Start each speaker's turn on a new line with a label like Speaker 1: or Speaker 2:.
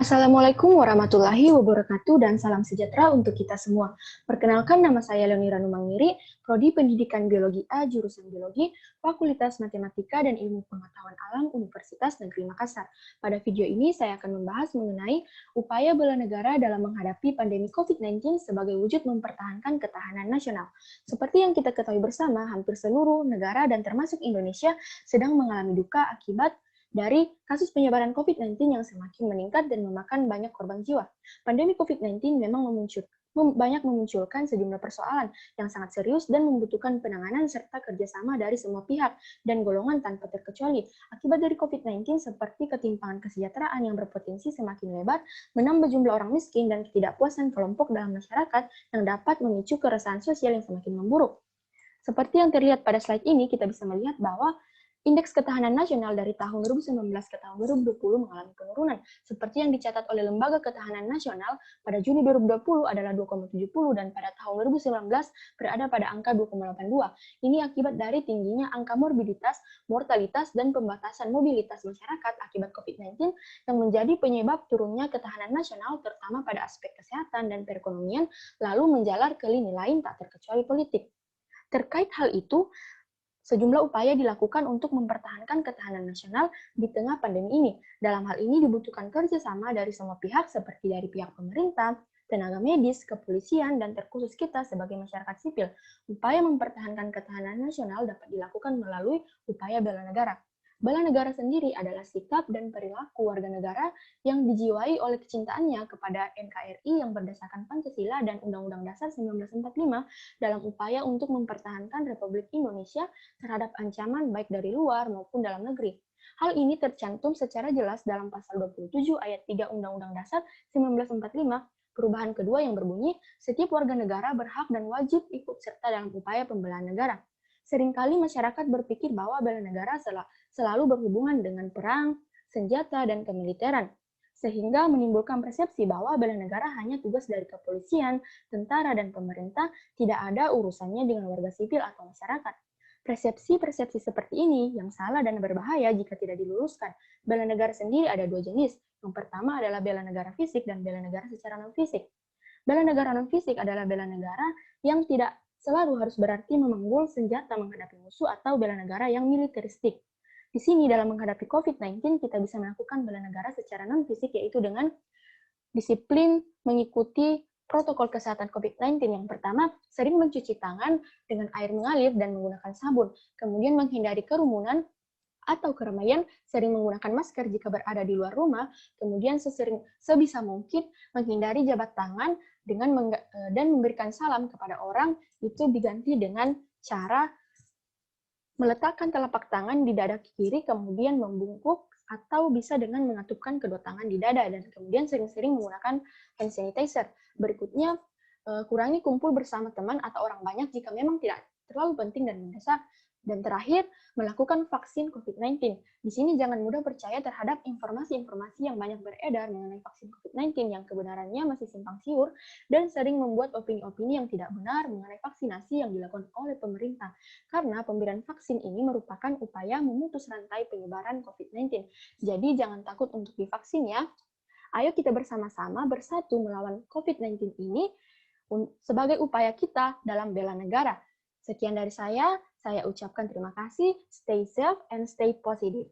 Speaker 1: Assalamualaikum warahmatullahi wabarakatuh dan salam sejahtera untuk kita semua. Perkenalkan, nama saya Leoni Ranumangiri, Prodi Pendidikan Biologi A, jurusan Biologi, Fakultas Matematika dan Ilmu Pengetahuan Alam Universitas Negeri Makassar. Pada video ini saya akan membahas mengenai upaya bela negara dalam menghadapi pandemi COVID-19 sebagai wujud mempertahankan ketahanan nasional. Seperti yang kita ketahui bersama, hampir seluruh negara dan termasuk Indonesia sedang mengalami duka akibat dari kasus penyebaran COVID-19 yang semakin meningkat dan memakan banyak korban jiwa. Pandemi COVID-19 memang banyak memunculkan sejumlah persoalan yang sangat serius dan membutuhkan penanganan serta kerjasama dari semua pihak dan golongan tanpa terkecuali. Akibat dari COVID-19 seperti ketimpangan kesejahteraan yang berpotensi semakin lebar, menambah jumlah orang miskin dan ketidakpuasan kelompok dalam masyarakat yang dapat memicu keresahan sosial yang semakin memburuk. Seperti yang terlihat pada slide ini, kita bisa melihat bahwa Indeks Ketahanan Nasional dari tahun 2019 ke tahun 2020 mengalami penurunan, seperti yang dicatat oleh Lembaga Ketahanan Nasional pada Juni 2020 adalah 2,70 dan pada tahun 2019 berada pada angka 2,82. Ini akibat dari tingginya angka morbiditas, mortalitas, dan pembatasan mobilitas masyarakat akibat COVID-19 yang menjadi penyebab turunnya ketahanan nasional terutama pada aspek kesehatan dan perekonomian, lalu menjalar ke lini lain tak terkecuali politik. Terkait hal itu, sejumlah upaya dilakukan untuk mempertahankan ketahanan nasional di tengah pandemi ini. Dalam hal ini dibutuhkan kerjasama dari semua pihak seperti dari pihak pemerintah, tenaga medis, kepolisian, dan terkhusus kita sebagai masyarakat sipil. Upaya mempertahankan ketahanan nasional dapat dilakukan melalui upaya bela negara. Bela negara sendiri adalah sikap dan perilaku warga negara yang dijiwai oleh kecintaannya kepada NKRI yang berdasarkan Pancasila dan Undang-Undang Dasar 1945 dalam upaya untuk mempertahankan Republik Indonesia terhadap ancaman baik dari luar maupun dalam negeri. Hal ini tercantum secara jelas dalam pasal 27 ayat 3 Undang-Undang Dasar 1945. Perubahan kedua yang berbunyi, setiap warga negara berhak dan wajib ikut serta dalam upaya pembelaan negara. Seringkali masyarakat berpikir bahwa bela negara selalu berhubungan dengan perang, senjata, dan kemiliteran, sehingga menimbulkan persepsi bahwa bela negara hanya tugas dari kepolisian, tentara, dan pemerintah, tidak ada urusannya dengan warga sipil atau masyarakat. Persepsi-persepsi seperti ini yang salah dan berbahaya jika tidak diluruskan. Bela negara sendiri ada dua jenis. Yang pertama adalah bela negara fisik dan bela negara secara non-fisik. Bela negara non-fisik adalah bela negara yang tidak selalu harus berarti memanggul senjata menghadapi musuh atau bela negara yang militeristik. Di sini dalam menghadapi COVID-19 kita bisa melakukan bela negara secara non-fisik yaitu dengan disiplin mengikuti protokol kesehatan COVID-19. Yang pertama, sering mencuci tangan dengan air mengalir dan menggunakan sabun. Kemudian menghindari kerumunan atau keramaian, sering menggunakan masker jika berada di luar rumah, kemudian sebisa mungkin menghindari jabat tangan dan memberikan salam kepada orang itu diganti dengan cara meletakkan telapak tangan di dada kiri, kemudian membungkuk, atau bisa dengan mengatupkan kedua tangan di dada, dan kemudian sering-sering menggunakan hand sanitizer. Berikutnya, kurangi kumpul bersama teman atau orang banyak jika memang tidak terlalu penting dan mendesak. Dan terakhir, melakukan vaksin COVID-19. Di sini jangan mudah percaya terhadap informasi-informasi yang banyak beredar mengenai vaksin COVID-19 yang kebenarannya masih simpang siur dan sering membuat opini-opini yang tidak benar mengenai vaksinasi yang dilakukan oleh pemerintah. Karena pemberian vaksin ini merupakan upaya memutus rantai penyebaran COVID-19. Jadi jangan takut untuk divaksin ya. Ayo kita bersama-sama bersatu melawan COVID-19 ini sebagai upaya kita dalam bela negara. Sekian dari saya ucapkan terima kasih, stay safe and stay positive.